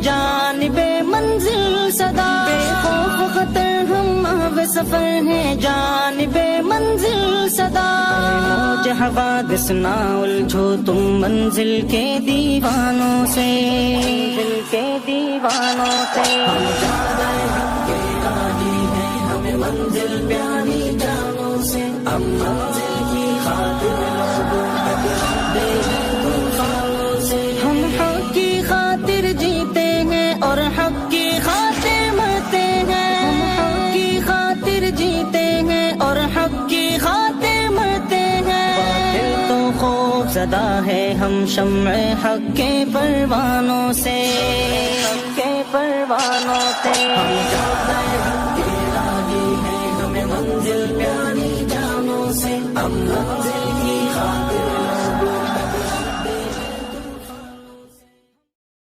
جانب منزل صدا، بے خوف خطر ہم آب سفر ہیں جانب منزل صدا۔ موج حوادث نہ الجھو تم منزل کے دیوانوں سے، منزل کے دیوانوں سے۔ ہم جا رہے حق کے راہی ہیں، ہمیں منزل پیاری جانوں سے، ہم منزل کی خاطر لوگوں کو دے طوفانوں سے۔ ہم حق کی خاطر جیتے ہیں اور حق کی خاطر مرتے ہیں، ہم حق کی خاطر جیتے ہیں اور حق کی خاطر مرتے ہیں۔ باطل تو خوف زدہ ہے ہم شمع حق کے پروانوں سے، حق کے پروانوں سے۔ ہم جا رہے حق کے راہی ہیں، ہمیں منزل پیاری جانوں سے، ہم منزل